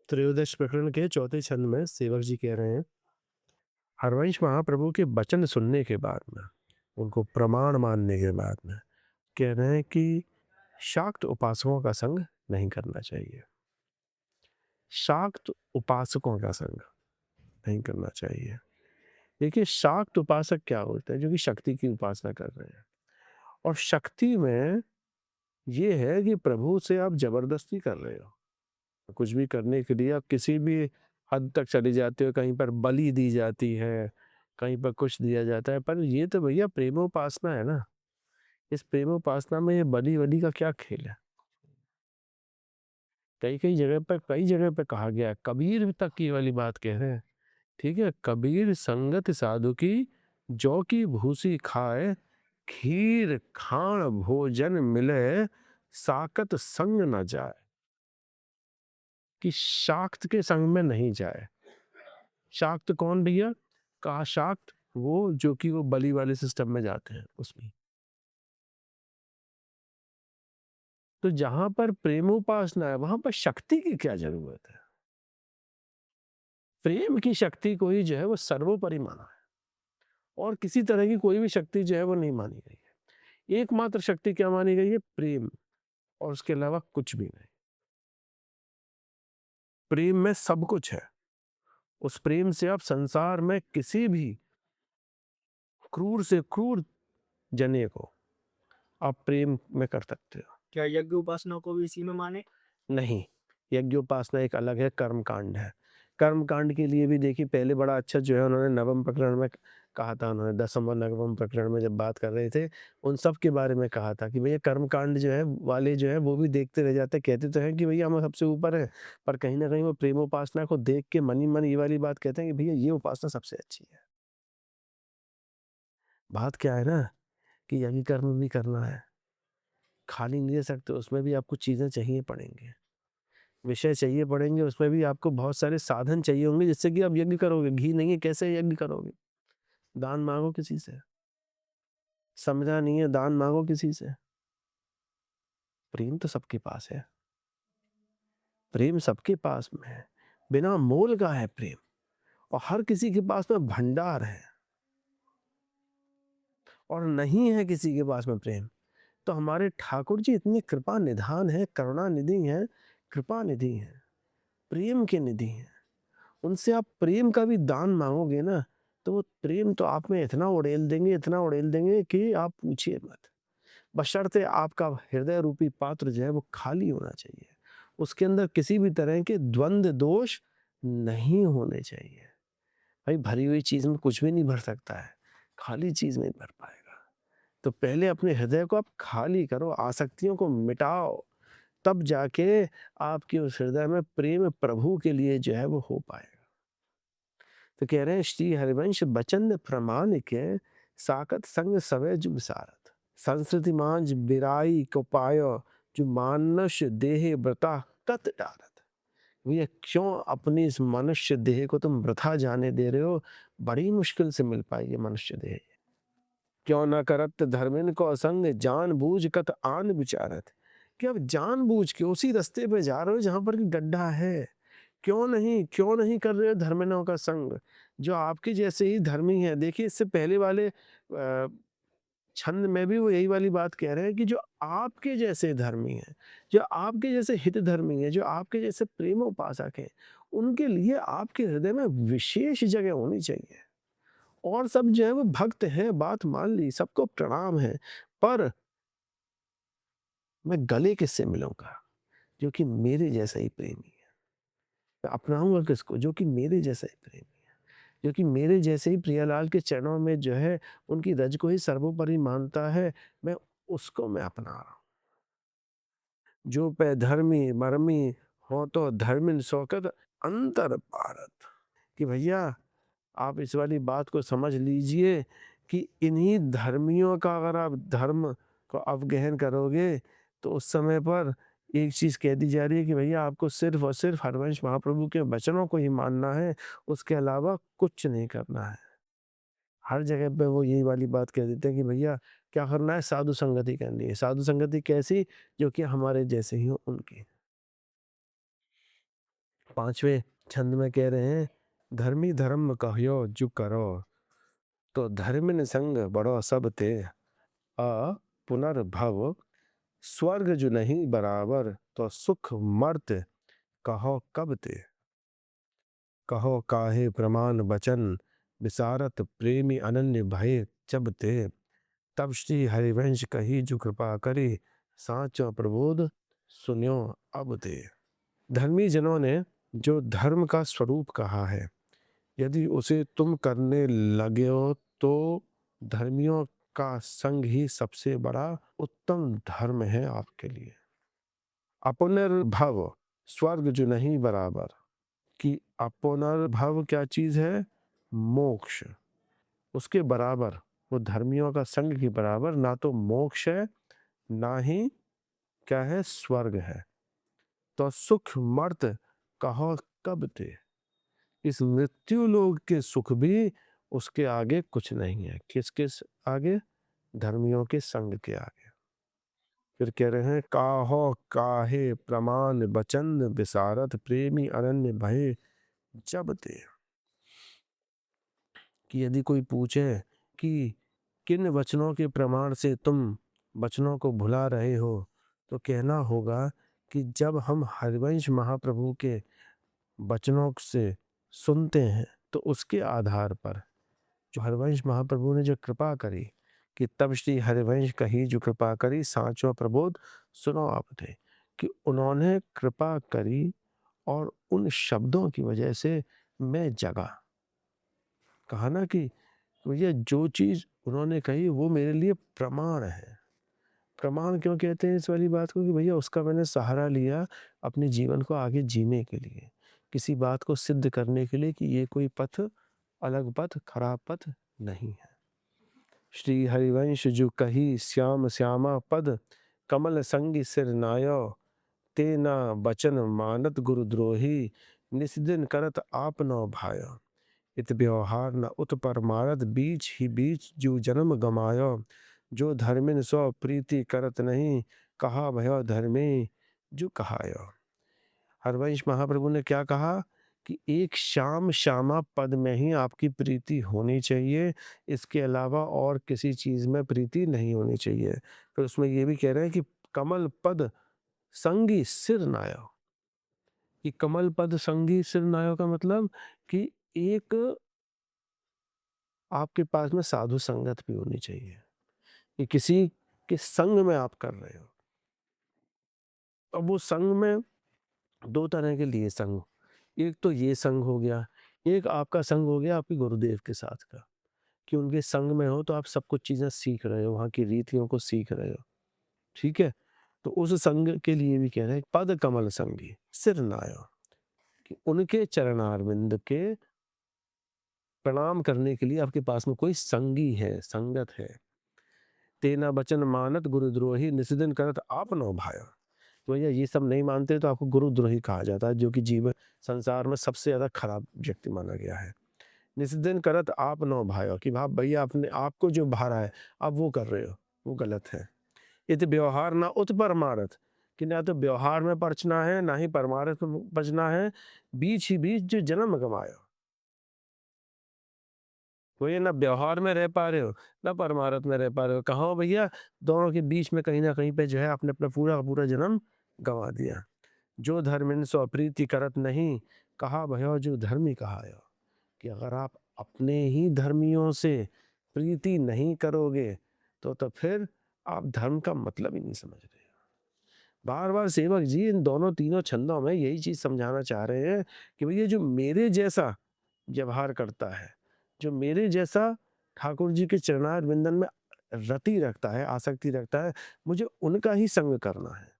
त्रयोदश प्रकरण के चौथे छंद में सेवक जी कह रहे हैं, हरवंश महाप्रभु के वचन सुनने के बाद में, उनको प्रमाण मानने के बाद में कह रहे हैं कि शाक्त उपासकों का संग नहीं करना चाहिए। शाक्त उपासकों का संग नहीं करना चाहिए। देखिए, शाक्त उपासक क्या होते हैं? जो कि शक्ति की उपासना कर रहे हैं। और शक्ति में ये है कि प्रभु से आप जबरदस्ती कर रहे हो। कुछ भी करने के लिए आप किसी भी हद तक चले जाते हो, कहीं पर बलि दी जाती है, कहीं पर कुछ दिया जाता है, पर ये तो भैया प्रेमोपासना है ना। इस प्रेमोपासना में ये बलि-वलि का क्या खेल है? कई जगह पे कहा गया है, कबीर तक ये वाली बात कह रहे हैं, ठीक है? कबीर संगत साधु की, जौ की भूसी खाए, खीर खाण भोजन मिले, साकत संग न जाए। कि शाक्त के संग में नहीं जाए। शाक्त कौन भैया? कहा शाक्त वो जो कि वो बलि वाले सिस्टम में जाते हैं उसमें। तो जहाँ पर प्रेमोपासना है वहाँ पर शक्ति की क्या ज़रूरत है? प्रेम की शक्ति को ही जो है वो सर्वोपरि माना है और किसी तरह की कोई भी शक्ति जो है वो नहीं मानी गई है। एकमात्र शक्ति क्या मानी गई है? प्रेम, और उसके अलावा कुछ भी नहीं। प्रेम में सब कुछ है। उस प्रेम से आप संसार में किसी भी क्रूर से क्रूर जने को आप प्रेम में कर सकते हो। क्या यज्ञ उपासना को भी इसी में माने? नहीं, यज्ञोपासना एक अलग है, कर्मकांड है। कर्मकांड के लिए भी देखिए पहले बड़ा अच्छा जो है उन्होंने नवम प्रकरण में कहा था, उन्होंने 10वें और 9वें प्रकरण में जब बात कर रहे थे, उन सब के बारे में कहा था कि भैया कर्मकांड जो है वाले जो है वो भी देखते रह जाते हैं, कहते तो हैं कि भैया हम सबसे ऊपर हैं, पर कहीं न कहीं वो प्रेमोपासना को देख के मन ही मन ये वाली बात कहते हैं कि भैया ये उपासना सबसे अच्छी है। बात क्या है ना कि यज्ञ कर्म भी करना है, खाली नहीं रह सकते, उसमें भी आपको चीज़ें चाहिए पड़ेंगी। विषय चाहिए पड़ेंगे, उसमें भी आपको बहुत सारे साधन चाहिए होंगे जिससे कि आप यज्ञ करोगे। घी नहीं है कैसे यज्ञ करोगे? दान माँगो किसी से। समझा नहीं है, दान माँगो किसी से। प्रेम तो सबके पास है। प्रेम सबके पास में है। बिना मोल का है प्रेम और हर किसी के पास में भंडार है और नहीं है किसी के पास में प्रेम। तो हमारे ठाकुर जी इतने कृपा निधान हैं, करुणानिधि हैं, कृपा निधि हैं, प्रेम के निधि हैं। उनसे आप प्रेम का भी दान माँगोगे ना, तो वो प्रेम तो आप में इतना उड़ेल देंगे कि आप पूछिए मत। बशर्ते आपका हृदय रूपी पात्र जो है वो खाली होना चाहिए। उसके अंदर किसी भी तरह के द्वंद्व दोष नहीं होने चाहिए। भाई भरी हुई चीज़ में कुछ भी नहीं भर सकता है, खाली चीज़ नहीं भर पाएगा। तो पहले अपने हृदय को आप खाली करो, आसक्तियों को मिटाओ, तब जाके आपके उस हृदय में प्रेम प्रभु के लिए जो है वो हो पाएगा। तो कह रहे हैं श्री हरिवंश बचन प्रमाणिक साकत संग सवै जुग सारथ संस्कृति मांझ बिराई को पायो जो मानस देह व्रता कत डारत। भैया क्यों अपनी इस मनुष्य देह को तुम वृथा जाने दे रहे हो? बड़ी मुश्किल से मिल पाई ये मनुष्य देह। क्यों न करत धर्मिन को असंग जानबूझ कत आन विचारत। कि अब जानबूझ के उसी रास्ते पे जा रहे हो जहां पर कि गड्ढा है। क्यों नहीं कर रहे हो धर्मियों का संग जो आपके जैसे ही धर्मी है? देखिए इससे पहले वाले छंद में भी वो यही वाली बात कह रहे हैं कि जो आपके जैसे धर्मी हैं, जो आपके जैसे हित धर्मी हैं, जो आपके जैसे प्रेमोपासक हैं, उनके लिए आपके हृदय में विशेष जगह होनी चाहिए। और सब जो है वो भक्त हैं, बात मान ली, सबको प्रणाम है, पर मैं गले किससे मिलूँगा? जो कि मेरे जैसा ही प्रेमी है। मैं अपनाऊँगा किसको? जो कि मेरे जैसा ही प्रेमी है। जो कि मेरे जैसे ही प्रियालाल के चरणों में जो है उनकी रज को ही सर्वोपरि मानता है, मैं उसको मैं अपना रहा हूँ। जो पै धर्मी मरमी हो तो धर्मिन शौकत अंतर पारत। कि भैया आप इस वाली बात को समझ लीजिए कि इन्हीं धर्मियों का अगर आप धर्म को अवगहन करोगे तो उस समय पर एक चीज़ कह दी जा रही है कि भैया आपको सिर्फ़ और सिर्फ़ हरवंश महाप्रभु के वचनों को ही मानना है, उसके अलावा कुछ नहीं करना है। हर जगह पे वो यही वाली बात कह देते हैं कि भैया क्या करना है? साधु संगति करनी है। साधु संगति कैसी? जो कि हमारे जैसे ही हों उनकी। 5वें छंद में कह रहे हैं, धर्मी धर्म कहियो जो करो, तो धर्मिन संग बड़ो सब ते, आ पुनर्भव स्वर्ग जो नहीं बराबर, तो सुख मर्त कहो कब ते। कहो काहे प्रमाण बचन, विसारत प्रेमी अनन्य भय जब ते। तब श्री हरिवंश कही जो कृपा करे, साचो प्रबोध सुन्यो अब ते। धर्मी जनों ने जो धर्म का स्वरूप कहा है, यदि उसे तुम करने लगे हो तो धर्मियों का संग ही सबसे बड़ा उत्तम धर्म है आपके लिए। अपुनर्भव स्वर्ग जो नहीं बराबर, कि अपुनर्भव क्या चीज है? मोक्ष। उसके बराबर, वो धर्मियों का संग के बराबर ना तो मोक्ष है, ना ही क्या है, स्वर्ग है। तो सुख मर्त कहो कब ते। इस मृत्यु लोक के सुख भी उसके आगे कुछ नहीं है। किस किस आगे? धर्मियों के संग के आगे। फिर कह रहे हैं, काहो काहे प्रमाण बचन, विसारत प्रेमी अनन्य भय जब ते। कि यदि कोई पूछे कि किन वचनों के प्रमाण से तुम वचनों को भुला रहे हो, तो कहना होगा कि जब हम हरिवंश महाप्रभु के वचनों से सुनते हैं, तो उसके आधार पर जो हरिवंश महाप्रभु ने जो कृपा करी, कि तब श्री हरिवंश कही जो कृपा करी, सांचो प्रबोध सुनो आप थे। कि उन्होंने कृपा करी और उन शब्दों की वजह से मैं जगा। कहा ना कि भैया जो चीज उन्होंने कही वो मेरे लिए प्रमाण है। प्रमाण क्यों कहते हैं इस वाली बात को? कि भैया उसका मैंने सहारा लिया अपने जीवन को आगे जीने के लिए, किसी बात को सिद्ध करने के लिए कि ये कोई पथ अलग पथ, खराब पथ नहीं है। श्री हरिवंश जो कही श्याम श्यामा पद, कमल संगी सिर नायो, तेना बचन मानत गुरुद्रोही, निस्दिन करत आप नौ भायो। इत व्यवहार न उत परमारत, बीच ही बीच जो जन्म गमायो, जो धर्मिन सो प्रीति करत नहीं, कहा भयो धर्मी जो कहायो। हरवंश महाप्रभु ने क्या कहा? कि एक श्याम श्यामा पद में ही आपकी प्रीति होनी चाहिए, इसके अलावा और किसी चीज में प्रीति नहीं होनी चाहिए। फिर उसमें ये भी कह रहे हैं कि कमल पद संगी सिर नायो। कि कमल पद संगी सिर नायो का मतलब कि एक आपके पास में साधु संगत भी होनी चाहिए, कि किसी के संग में आप कर रहे हो। अब वो संग में दो तरह के लिए संग, एक तो ये संग हो गया, एक आपका संग हो गया आपके गुरुदेव के साथ का, कि उनके संग में हो तो आप सब कुछ चीजें सीख रहे हो, वहां की रीतियों को सीख रहे हो। ठीक है, तो उस संग के लिए भी कह रहे हैं पद कमल संगी सिर नायो, कि उनके चरणारविंद के प्रणाम करने के लिए आपके पास में कोई संगी है, संगत है। तेना बचन मानत गुरुद्रोही, निस्दिन करत आप नो भायो। तो भैया ये सब नहीं मानते तो आपको गुरुद्रोही कहा जाता है, जो कि जीवन संसार में सबसे ज्यादा खराब व्यक्ति माना गया है। निस्दिन करत आप नो भायो, कि भाई भैया अपने आपको जो भा रहा है आप वो कर रहे हो, वो गलत है। ये तो व्यवहार ना उत परमारथ, कि ना तो व्यवहार में परचना है ना ही परमारथ में बचना है, बीच ही बीच जो जन्म गमायो। तो ये ना व्यवहार में रह पा रहे हो ना परमारथ में रह पा रहे हो, कहाँ हो भैया? दोनों के बीच में कहीं ना कहीं पे जो है आपने अपना पूरा का पूरा जन्म गंवा दिया। जो धर्मिन सो प्रीति करत नहीं, कहा भयो जो धर्मी कहायो। कि अगर आप अपने ही धर्मियों से प्रीति नहीं करोगे तो फिर आप धर्म का मतलब ही नहीं समझ रहे। बार बार सेवक जी इन दोनों तीनों छंदों में यही चीज समझाना चाह रहे हैं कि भैया जो मेरे जैसा व्यवहार करता है, जो मेरे जैसा ठाकुर जी के चरणार विंदन में रति रखता है, आसक्ति रखता है, मुझे उनका ही संग करना है।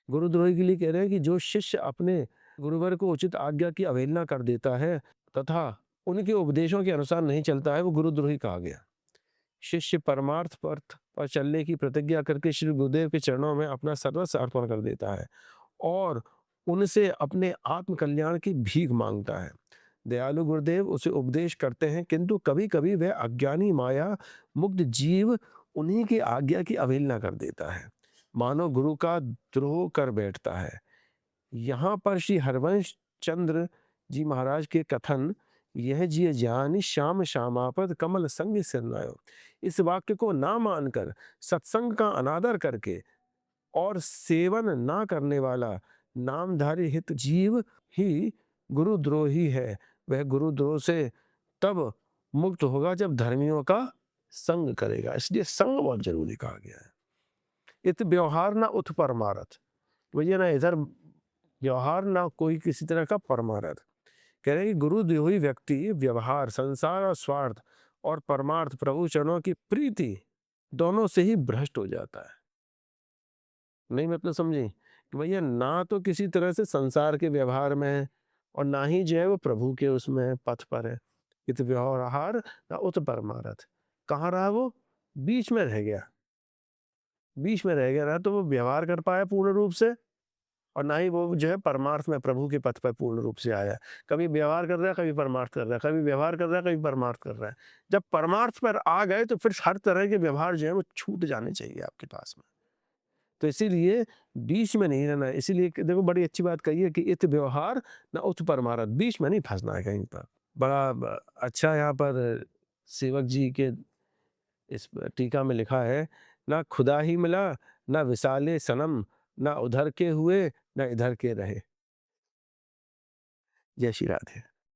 गुरुद्रोही के लिए कह रहे हैं कि जो शिष्य अपने गुरुवर को उचित आज्ञा की अवहेलना कर देता है तथा उनके उपदेशों के अनुसार नहीं चलता है, वो गुरुद्रोही कहा गया। शिष्य परमार्थ पथ पर चलने की प्रतिज्ञा करके श्री गुरुदेव के चरणों में अपना सर्वस्व अर्पण कर देता है और उनसे अपने आत्म कल्याण की भीख मांगता है। दयालु गुरुदेव उसे उपदेश करते हैं, किंतु कभी कभी वह अज्ञानी माया मुग्ध जीव उन्हीं की आज्ञा की अवहेलना कर देता है, मानो गुरु का द्रोह कर बैठता है। यहाँ पर श्री हरवंश चंद्र जी महाराज के कथन, यह जिय ज्ञानी श्याम श्यामापद कमल संग सिरनायो, इस वाक्य को ना मानकर सत्संग का अनादर करके और सेवन ना करने वाला नामधारी हित जीव ही गुरुद्रोही है। वह गुरुद्रोह से तब मुक्त होगा जब धर्मियों का संग करेगा। इसलिए संग बहुत जरूरी कहा गया है। इत व्यवहार ना उठ परमारथ, भैया ना इधर व्यवहार ना कोई किसी तरह का परमारथ। कह रहे हैं कि गुरुद्रोही व्यक्ति व्यवहार, संसार और स्वार्थ और परमार्थ प्रभु चरणों की प्रीति दोनों से ही भ्रष्ट हो जाता है। नहीं मतलब समझे कि भैया ना तो किसी तरह से संसार के व्यवहार में है और ना ही जो है वो प्रभु के उसमें पथ पर है। इत व्यवहार ना उत परमारथ, कहाँ रहा वो? बीच में रह गया। बीच में रह गया, ना तो वो व्यवहार कर पाया पूर्ण रूप से और ना ही वो जो है परमार्थ में प्रभु के पथ पर पूर्ण रूप से आया। कभी व्यवहार कर रहा है, कभी परमार्थ कर रहा है, कभी व्यवहार कर रहा है, कभी परमार्थ कर रहा है। जब परमार्थ पर आ गए तो फिर हर तरह के व्यवहार जो है वो छूट जाने चाहिए आपके पास में। तो इसीलिए बीच में नहीं रहना है। इसीलिए देखो बड़ी अच्छी बात कही है कि इत व्यवहार ना उत परमारथ, बीच में नहीं फंसना है कहीं पर। बड़ा अच्छा यहाँ पर सेवक जी के इस टीका में लिखा है, ना खुदा ही मिला, ना विसाले सनम, ना उधर के हुए, ना इधर के रहे। जय श्री राधे।